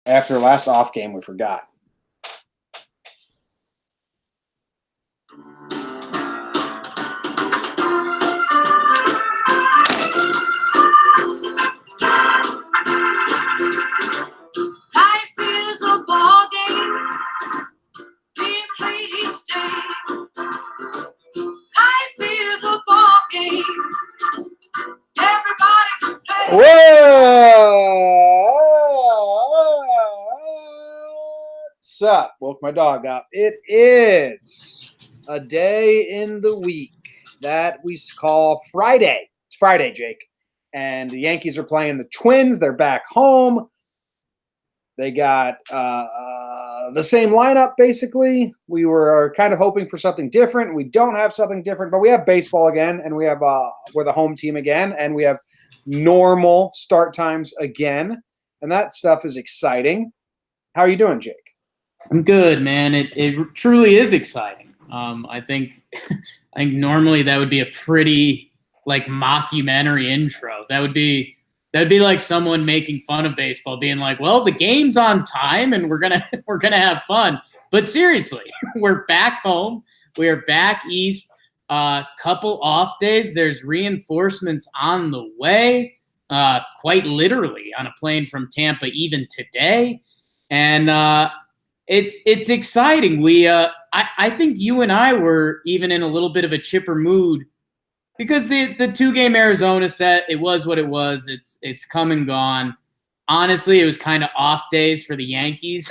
After the last off game, we forgot. Life is a ball game being played each day. Life is a ball game. Everybody can play. What's up? Woke my dog up. It is a day in the week that we call Friday. It's Friday, Jake. And the Yankees are playing the Twins. They're back home. They got the same lineup, basically. We were kind of hoping for something different. We don't have something different, but we have baseball again, and we have we're the home team again, and we have normal start times again, and that stuff is exciting. How are you doing, Jake? I'm good, man. It truly is exciting. I think normally that would be a pretty like mockumentary intro. That would be like someone making fun of baseball, being like, "Well, the game's on time, and we're gonna have fun." But seriously, we're back home. We are back east. Couple off days. There's reinforcements on the way. Quite literally on a plane from Tampa even today, and it's exciting. I think you and I were even in a little bit of a chipper mood. Because the 2-game Arizona set, it was what it was. It's come and gone. Honestly, it was kind of off days for the Yankees,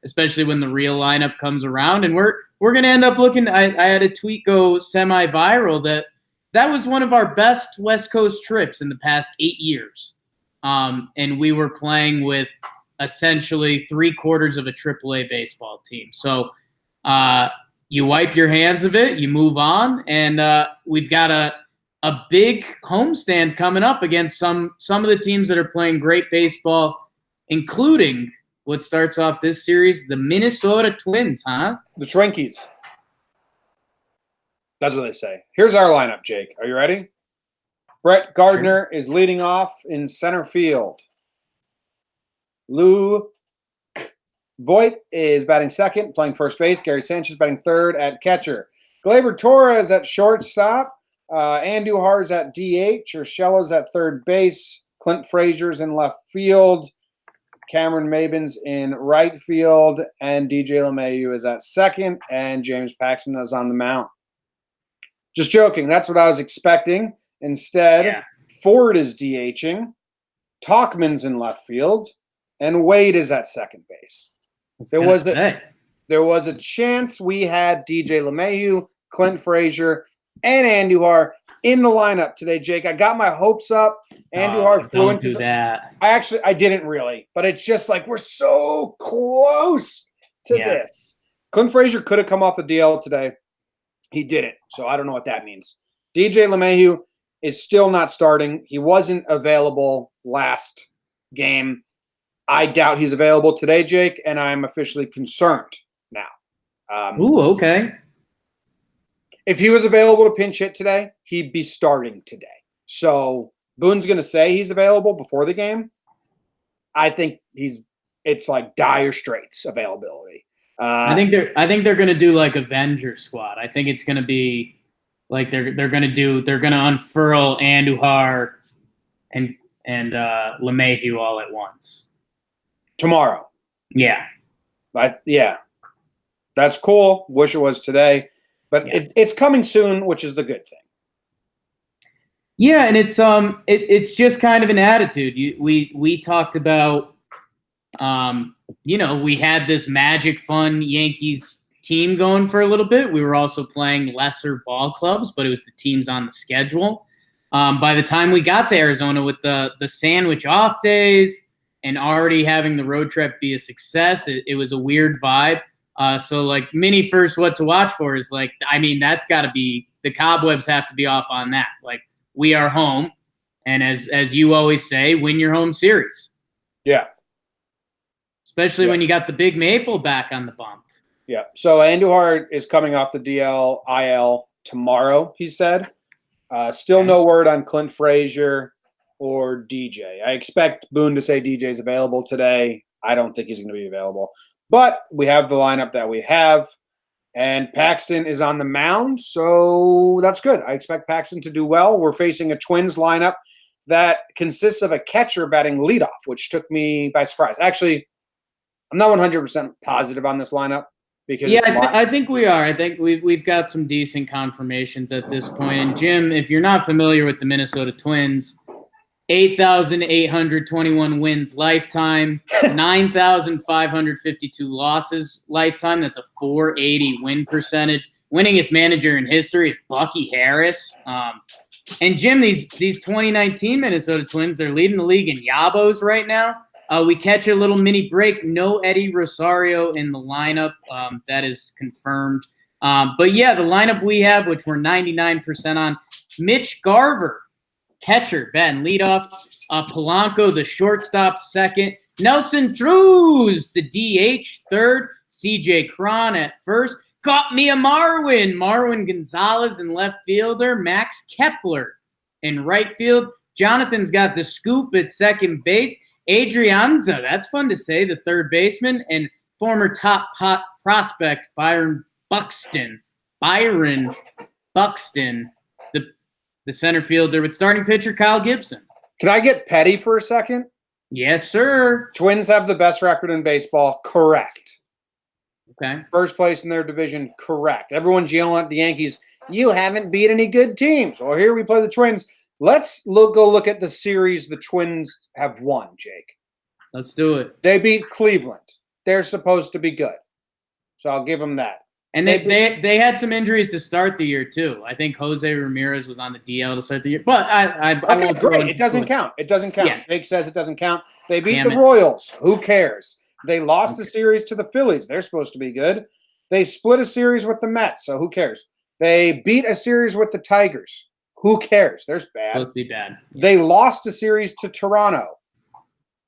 especially when the real lineup comes around. And we're going to end up looking. I had a tweet go semi-viral that was one of our best West Coast trips in the past 8 years. And we were playing with essentially 3/4 of a AAA baseball team. So you wipe your hands of it, you move on, and we've got a big homestand coming up against some of the teams that are playing great baseball, including what starts off this series, the Minnesota Twins, huh? The Twinkies. That's what they say. Here's our lineup, Jake. Are you ready? Brett Gardner is leading off in center field. Lou Voigt is batting second, playing first base. Gary Sanchez batting third at catcher. Gleyber Torres at shortstop. Andujar's at DH. Urshela's at third base. Clint Frazier's in left field. Cameron Maybin's in right field. And DJ LeMahieu is at second. And James Paxton is on the mound. Just joking. That's what I was expecting. Instead, Ford is DHing. Talkman's in left field. And Wade is at second base. There was a chance we had DJ LeMahieu, Clint Frazier, and Andujar in the lineup today, Jake. I got my hopes up. Andujar flew into that. I didn't really, but it's just like we're so close to this. Clint Frazier could have come off the DL today. He didn't, so I don't know what that means. DJ LeMahieu is still not starting. He wasn't available last game. I doubt he's available today, Jake, and I'm officially concerned now. Okay. If he was available to pinch hit today, he'd be starting today. So Boone's going to say he's available before the game. I think it's like dire straits availability. I think they're going to do like Avenger Squad. I think it's going to be like they're going to unfurl Andujar and LeMahieu all at once. Tomorrow. Yeah. That's cool. Wish it was today. But it's coming soon, which is the good thing. Yeah, and it's just kind of an attitude. We talked about we had this magic fun Yankees team going for a little bit. We were also playing lesser ball clubs, but it was the teams on the schedule. By the time we got to Arizona with the sandwich off days and already having the road trip be a success, it was a weird vibe. So like mini first what to watch for is like, I mean, that's got to be, the cobwebs have to be off on that. Like we are home. And as you always say, win your home series. Yeah. Especially when you got the big maple back on the bump. Yeah. So Andujar is coming off the IL tomorrow, he said. Still no word on Clint Frazier. or DJ. I expect Boone to say DJ is available today. I don't think he's going to be available. But we have the lineup that we have, and Paxton is on the mound, so that's good. I expect Paxton to do well. We're facing a Twins lineup that consists of a catcher batting leadoff, which took me by surprise. Actually, I'm not 100% positive on this lineup because I think we are. I think we've got some decent confirmations at this point. And Jim, if you're not familiar with the Minnesota Twins, 8,821 wins lifetime, 9,552 losses lifetime. That's a 480 win percentage. Winningest manager in history is Bucky Harris. And Jim, these 2019 Minnesota Twins, they're leading the league in Yabos right now. We catch a little mini break. No Eddie Rosario in the lineup. That is confirmed. But yeah, the lineup we have, which we're 99% on, Mitch Garver, catcher, batting leadoff. Polanco, the shortstop, second. Nelson Cruz, the DH, third. CJ Cron at first. Got me a Marwin. Marwin Gonzalez in left fielder. Max Kepler in right field. Jonathan's got the scoop at second base. Adrianza, that's fun to say, the third baseman. And former top prospect Byron Buxton, the center fielder with starting pitcher Kyle Gibson. Can I get petty for a second? Yes, sir. Twins have the best record in baseball. Correct. Okay. First place in their division. Correct. Everyone's yelling at the Yankees, you haven't beat any good teams. Well, here we play the Twins. Let's go look at the series the Twins have won, Jake. Let's do it. They beat Cleveland. They're supposed to be good. So I'll give them that. And they had some injuries to start the year, too. I think Jose Ramirez was on the DL to start the year. But I won't great. It doesn't count. It doesn't count. Yeah. Jake says it doesn't count. They beat the Royals. Who cares? They lost a series to the Phillies. They're supposed to be good. They split a series with the Mets. So who cares? They beat a series with the Tigers. Who cares? They're bad. Supposed to be bad. Yeah. They lost a series to Toronto.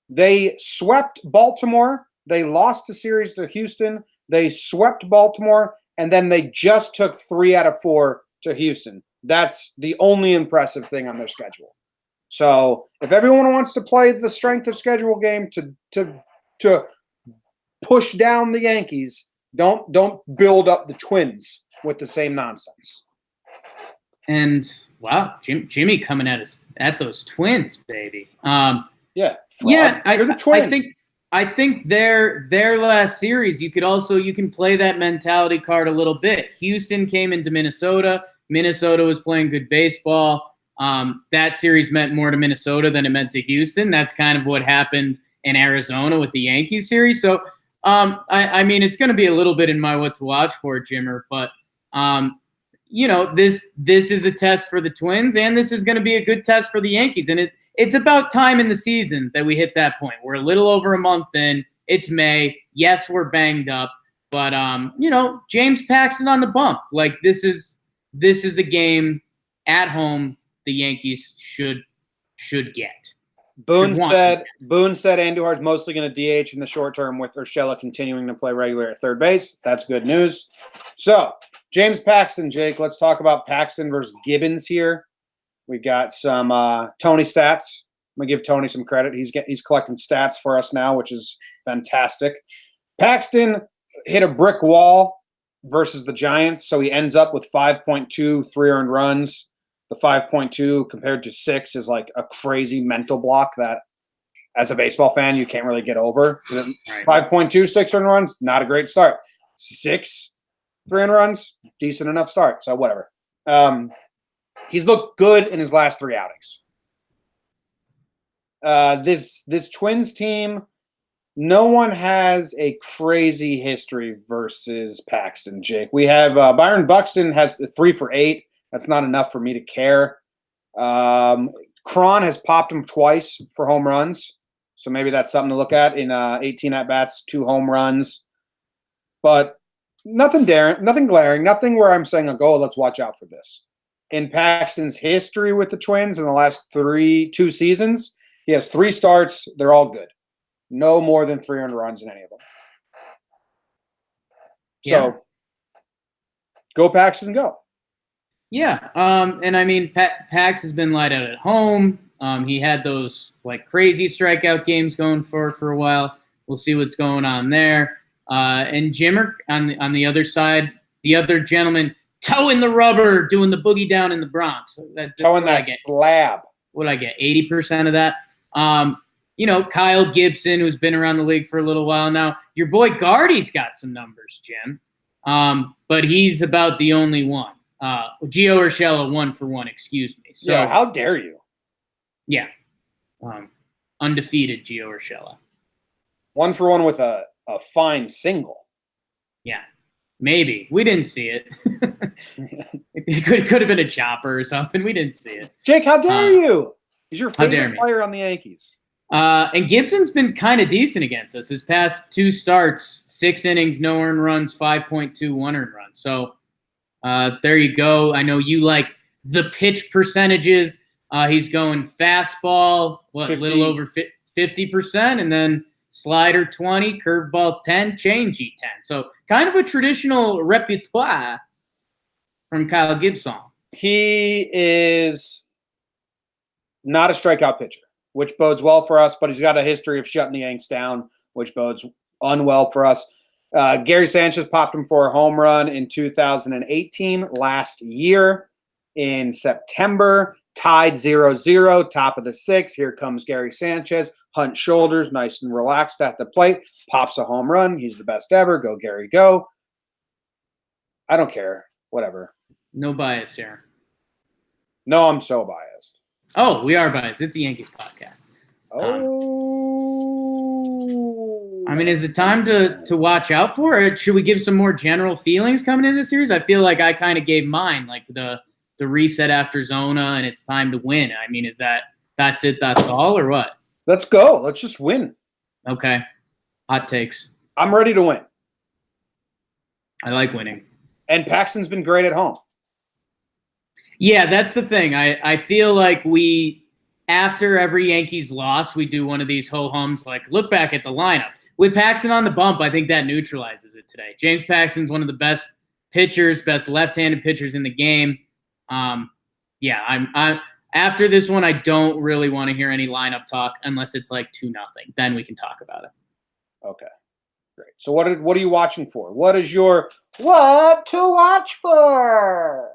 They swept Baltimore. They lost a series to Houston. They swept Baltimore, and then they just took 3 out of 4 to Houston. That's the only impressive thing on their schedule. So if everyone wants to play the strength of schedule game to push down the Yankees, don't build up the Twins with the same nonsense. And wow, Jimmy coming at us at those Twins, baby. Fraud. You're the Twins. I think their last series, you can play that mentality card a little bit. Houston came into Minnesota. Minnesota was playing good baseball. That series meant more to Minnesota than it meant to Houston. That's kind of what happened in Arizona with the Yankees series. So, I mean, it's going to be a little bit in my what to watch for, Jimmer, but this is a test for the Twins, and this is going to be a good test for the Yankees. And it's about time in the season that we hit that point. We're a little over a month in. It's May. Yes, we're banged up, but James Paxton on the bump. Like this is a game at home the Yankees should get. Boone said Andujar's mostly going to DH in the short term with Urshela continuing to play regular at third base. That's good news. So James Paxton, Jake, let's talk about Paxton versus Gibbons here. We got some Tony stats. I'm going to give Tony some credit. He's collecting stats for us now, which is fantastic. Paxton hit a brick wall versus the Giants, so he ends up with 5.2 3-earned runs. The 5.2 compared to 6 is like a crazy mental block that, as a baseball fan, you can't really get over. 5.2 6-earned runs, not a great start. 6 3-earned runs, decent enough start. So whatever. He's looked good in his last 3 outings. This Twins team, no one has a crazy history versus Paxton, Jake. We have Byron Buxton has 3 for 8. That's not enough for me to care. Cron has popped him twice for home runs, so maybe that's something to look at in 18 at-bats, 2 home runs. But nothing glaring, nothing where I'm saying, oh, let's watch out for this. In Paxton's history with the Twins in the last 2 seasons, he has 3 starts. They're all good. No more than 300 runs in any of them. Yeah. So go Paxton, go. Yeah, and I mean, Pax has been light out at home. He had those like crazy strikeout games going for a while. We'll see what's going on there. And Jimmer on the other side, the other gentleman toeing the rubber, doing the boogie down in the Bronx. Toeing that slab. What I get? 80% of that. Kyle Gibson, who's been around the league for a little while now. Your boy Guardy's got some numbers, Jim. But he's about the only one. Gio Urshela 1-for-1, excuse me. So, yeah, how dare you? Yeah. Undefeated Gio Urshela. 1-for-1 with a fine single. Yeah. Maybe. We didn't see it. It could have been a chopper or something. We didn't see it. Jake, how dare you? He's your favorite player on the Yankees. And Gibson's been kind of decent against us. His past 2 starts, 6 innings, no earned runs, 5.21 earned runs. So there you go. I know you like the pitch percentages. He's going fastball, a little over 50%, and then slider 20, curveball 10, changey 10. So kind of a traditional repertoire from Kyle Gibson. He is not a strikeout pitcher, which bodes well for us, but he's got a history of shutting the Yanks down, which bodes unwell for us. Gary Sanchez popped him for a home run in 2018, last year in September. Tied 0-0, top of the 6th. Here comes Gary Sanchez. Hunt shoulders, nice and relaxed at the plate. Pops a home run. He's the best ever. Go, Gary, go. I don't care. Whatever. No bias here. No, I'm so biased. Oh, we are biased. It's a Yankees podcast. Oh. I mean, is it time to watch out for it? Should we give some more general feelings coming into the series? I feel like I kind of gave mine, like the reset after Zona and it's time to win. I mean, that's it, that's all, or what? Let's go. Let's just win. Okay. Hot takes. I'm ready to win. I like winning. And Paxton's been great at home. Yeah, that's the thing. I feel like after every Yankees loss, we do one of these ho-hums, like look back at the lineup. With Paxton on the bump, I think that neutralizes it today. James Paxton's one of the best pitchers, best left-handed pitchers in the game. I'm after this one, I don't really want to hear any lineup talk unless it's like 2-0. Then we can talk about it. Okay, great. So what are you watching for? What is your what to watch for?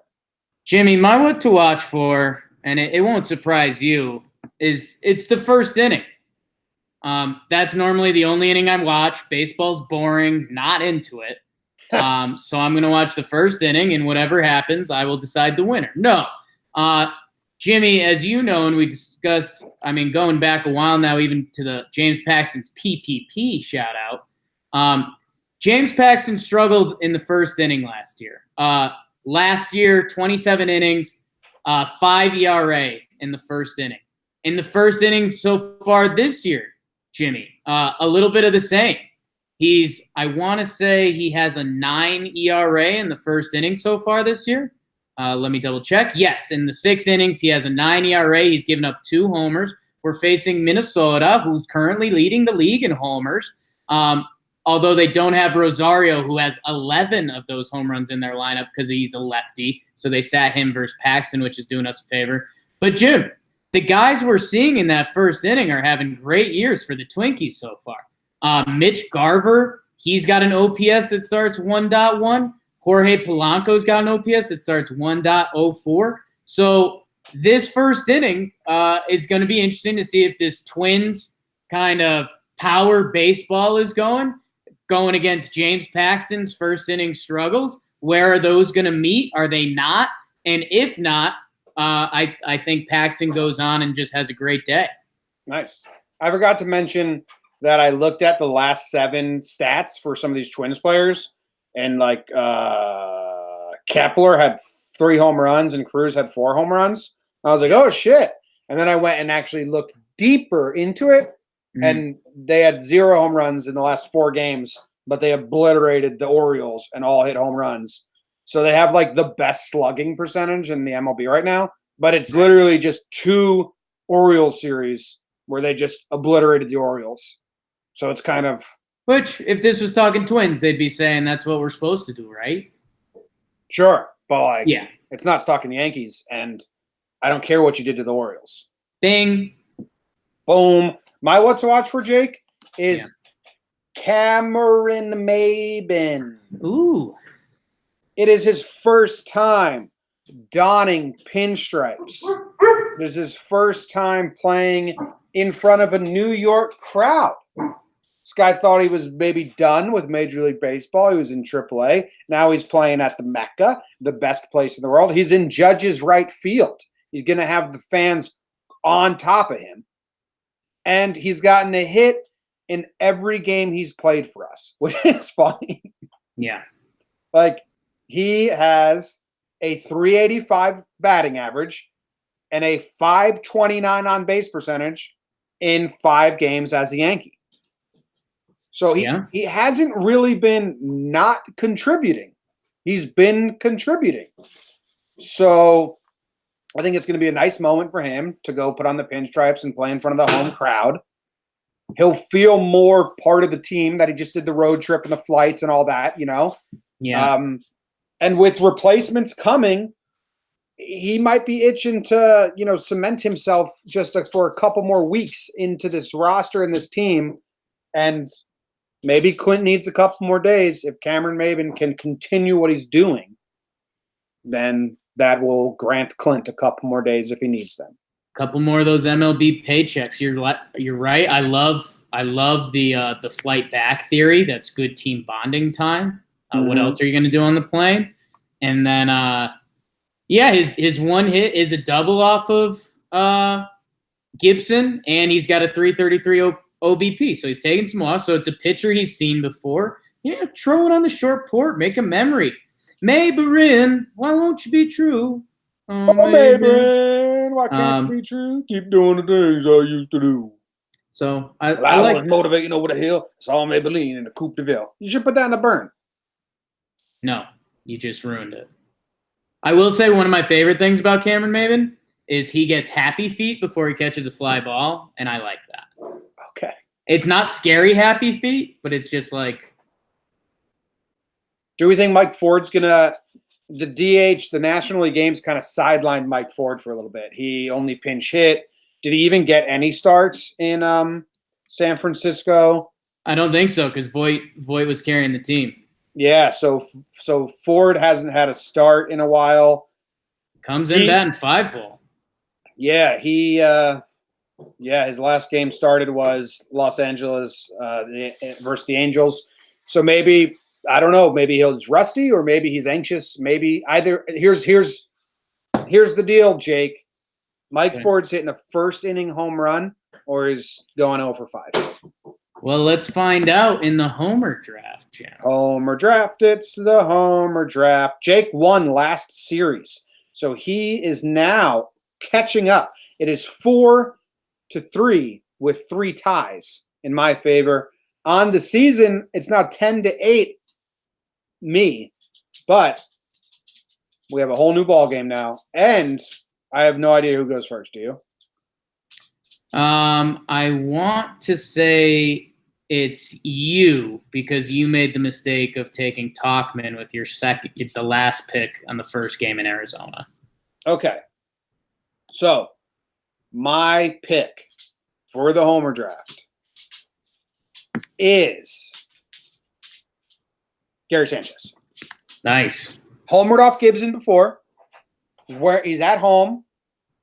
Jimmy, my what to watch for, and it won't surprise you, is it's the first inning. That's normally the only inning I watch. Baseball's boring, not into it. So I'm going to watch the first inning, and whatever happens, I will decide the winner. No. Jimmy, as you know, and we discussed, I mean, going back a while now, even to the James Paxton's PPP shout-out, James Paxton struggled in the first inning last year. Last year, 27 innings, 5 ERA in the first inning. In the first inning so far this year, Jimmy, a little bit of the same. I want to say he has a 9 ERA in the first inning so far this year. Let me double check. Yes, in the 6 innings, he has a 9 ERA. He's given up 2 homers. We're facing Minnesota, who's currently leading the league in homers. Although they don't have Rosario, who has 11 of those home runs in their lineup because he's a lefty. So they sat him versus Paxton, which is doing us a favor. But, Jim, the guys we're seeing in that first inning are having great years for the Twinkies so far. Mitch Garver, he's got an OPS that starts 1.1. Jorge Polanco's got an OPS that starts 1.04. So this first inning is going to be interesting to see if this Twins kind of power baseball is going against James Paxton's first inning struggles. Where are those going to meet? Are they not? And if not, I think Paxton goes on and just has a great day. Nice. I forgot to mention that I looked at the last 7 stats for some of these Twins players, and like Kepler had 3 home runs and Cruz had 4 home runs. I was like, oh shit. And then I went and actually looked deeper into it, and they had 0 home runs in the last 4 games, but they obliterated the Orioles and all hit home runs. So they have like the best slugging percentage in the MLB right now, but it's literally just 2 Orioles series where they just obliterated the Orioles. So it's kind of – which, if this was talking Twins, they'd be saying that's what we're supposed to do, right? Sure, but like, yeah, it's not talking Yankees, and I don't care what you did to the Orioles. Bing. Boom. My what to watch for, Jake, is Cameron Maybin. Ooh. It is his first time donning pinstripes. It is his first time playing in front of a New York crowd. This guy thought he was maybe done with Major League Baseball. He was in AAA. Now he's playing at the Mecca, the best place in the world. He's in Judge's right field. He's going to have the fans on top of him. And he's gotten a hit in every game he's played for us, which is funny. Yeah. Like, he has a 385 batting average and a 529 on base percentage in 5 games as a Yankee. So he hasn't really been not contributing. He's been contributing. So I think it's going to be a nice moment for him to go put on the pinstripes and play in front of the home crowd. He'll feel more part of the team that he just did the road trip and the flights and all that, you know? Yeah. And with replacements coming, he might be itching to, you know, cement himself just for a couple more weeks into this roster and this team. And maybe Clint needs a couple more days. If Cameron Maybin can continue what he's doing, then that will grant Clint a couple more days if he needs them. A couple more of those MLB paychecks. You're right. I love the flight back theory. That's good team bonding time. What else are you going to do on the plane? And then, his one hit is a double off of Gibson, and he's got a 333 OBP. So he's taking some loss. So it's a pitcher he's seen before. Yeah, throw it on the short port. Make a memory. Maybin, why won't you be true? Oh, Maybin, why can't it be true? Keep doing the things I used to do. So I like was motivating over the hill. Saw Maybelline in the Coupe de Ville. You should put that in the burn. No, you just ruined it. I will say one of my favorite things about Cameron Maybin is he gets happy feet before he catches a fly ball, and I like that. Okay. It's not scary happy feet, but it's just like. Do we think Mike Ford's going to – the DH, the National League games kind of sidelined Mike Ford for a little bit. He only pinch hit. Did he even get any starts in San Francisco? I don't think so because Voit was carrying the team. Yeah, so Ford hasn't had a start in a while. Comes in batting 5-hole. Yeah, his last game started was Los Angeles versus the Angels. So maybe – I don't know. Maybe he's rusty, or maybe he's anxious. Maybe either. Here's the deal, Jake. Mike Ford's hitting a first inning home run, or he's going 0 for 5. Well, let's find out in the Homer draft, Jim. Homer draft. It's the Homer draft. Jake won last series, so he is now catching up. It is 4-3 with 3 ties in my favor. On the season, it's now 10-8. Me, but we have a whole new ball game now, and I have no idea who goes first. Do you? I want to say it's you because you made the mistake of taking Talkman with the last pick on the first game in Arizona. Okay, so my pick for the Homer draft is Gary Sanchez. Nice. Homered off Gibson before. Where he's at home,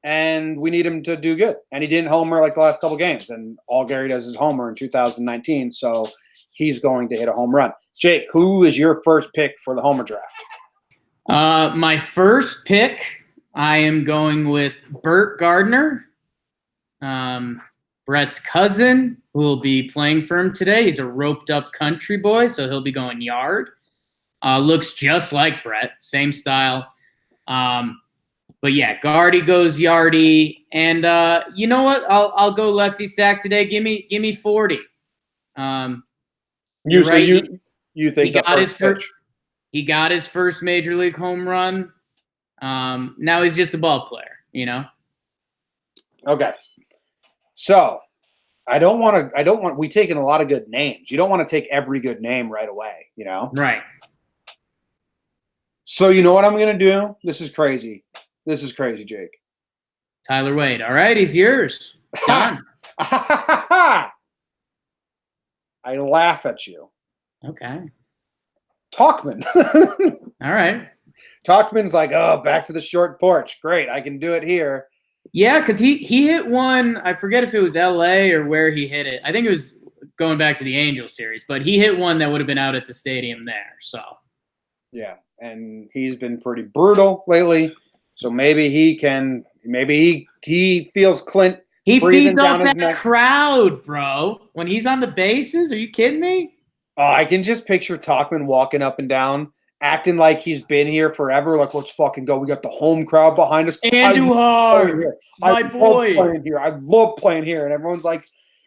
and we need him to do good. And he didn't homer like the last couple games. And all Gary does is homer in 2019, so he's going to hit a home run. Jake, who is your first pick for the Homer draft? My first pick, I am going with Bert Gardner, Brett's cousin, who will be playing for him today. He's a roped-up country boy, so he'll be going yard. Looks just like Brett, same style. But yeah, Gardy goes yardy, and you know what? I'll go lefty stack today. Give me 40. You think he got his first major league home run. Now he's just a ball player, you know. Okay. So we taking a lot of good names. You don't want to take every good name right away, you know? Right. So you know what I'm going to do? This is crazy, Jake. Tyler Wade. All right, he's yours. Done. I laugh at you. Okay. Talkman. All right. Talkman's like, oh, back to the short porch. Great, I can do it here. Yeah, because he hit one. I forget if it was L.A. or where he hit it. I think it was going back to the Angels series, but he hit one that would have been out at the stadium there. So. Yeah, and he's been pretty brutal lately. So maybe he can. Maybe he feels Clint. He breathing feeds down off his that neck. crowd, bro. When he's on the bases, are you kidding me? I can just picture Talkman walking up and down, acting like he's been here forever. Like, let's fucking go. We got the home crowd behind us. Andujar, my boy. Playing here. I love playing here. And everyone's like,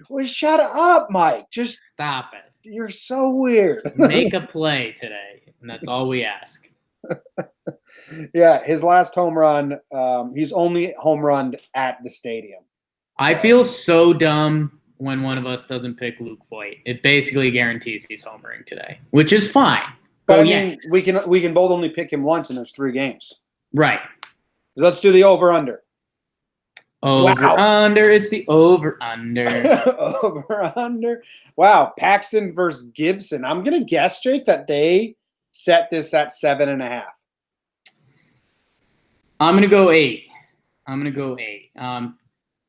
well, shut up, Mike. Just Stop it. you're so weird. Make a play today, and that's all we ask. Yeah, his last home run, he's only home runned at the stadium. I feel so dumb when one of us doesn't pick Luke Voigt. It basically guarantees he's homering today, which is fine. But Go I mean, Yanks. we can both only pick him once, and there's 3 games. Right. So let's do the over/under. Over/under. It's the over/under. Over/under. Wow, Paxton versus Gibson. I'm gonna guess, Jake, that they set this at 7.5. I'm gonna go 8.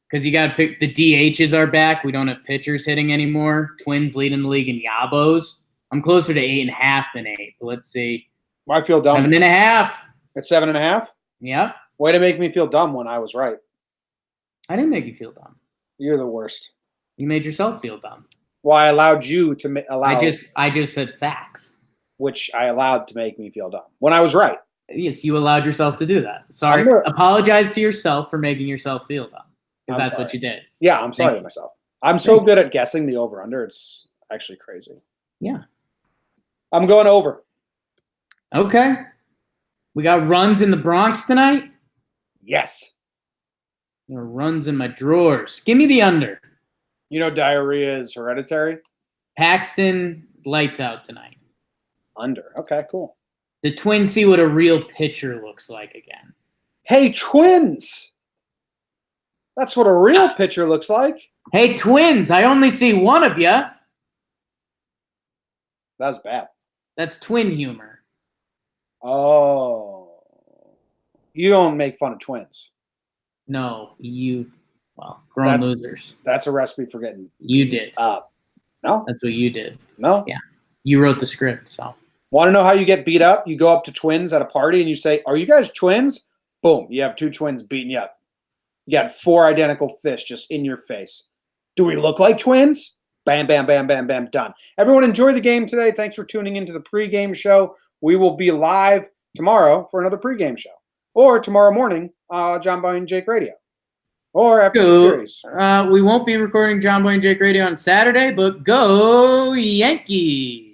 Because you got to pick the DHs are back. We don't have pitchers hitting anymore. Twins leading the league in yabos. I'm closer to 8.5 than 8. But let's see. I feel dumb. 7.5. At 7.5. Yep. Way to make me feel dumb when I was right. I didn't make you feel dumb. You're the worst. You made yourself feel dumb. Well, I allowed you to allow. I just said facts. Which I allowed to make me feel dumb when I was right. Yes, you allowed yourself to do that. Sorry. Apologize to yourself for making yourself feel dumb. Because that's what you did. Yeah, I'm sorry to myself. I'm so good at guessing the over/under. It's actually crazy. Yeah. I'm going over. Okay. We got runs in the Bronx tonight. Yes. There are runs in my drawers. Give me the under. You know diarrhea is hereditary? Paxton, lights out tonight. Under. Okay, cool. The Twins see what a real pitcher looks like again. Hey, Twins! That's what a real pitcher looks like. Hey, Twins, I only see one of you. That's bad. That's twin humor. Oh. You don't make fun of twins. No, grown losers. That's a recipe for getting You did. up. No? That's what you did. No? Yeah. You wrote the script, so. Want to know how you get beat up? You go up to twins at a party and you say, are you guys twins? Boom. You have 2 twins beating you up. You got 4 identical fish just in your face. Do we look like twins? Bam, bam, bam, bam, bam, done. Everyone enjoy the game today. Thanks for tuning into the pregame show. We will be live tomorrow for another pregame show. Or tomorrow morning, Jomboy and Jake Radio. Or after the series. We won't be recording Jomboy and Jake Radio on Saturday, but go Yankees!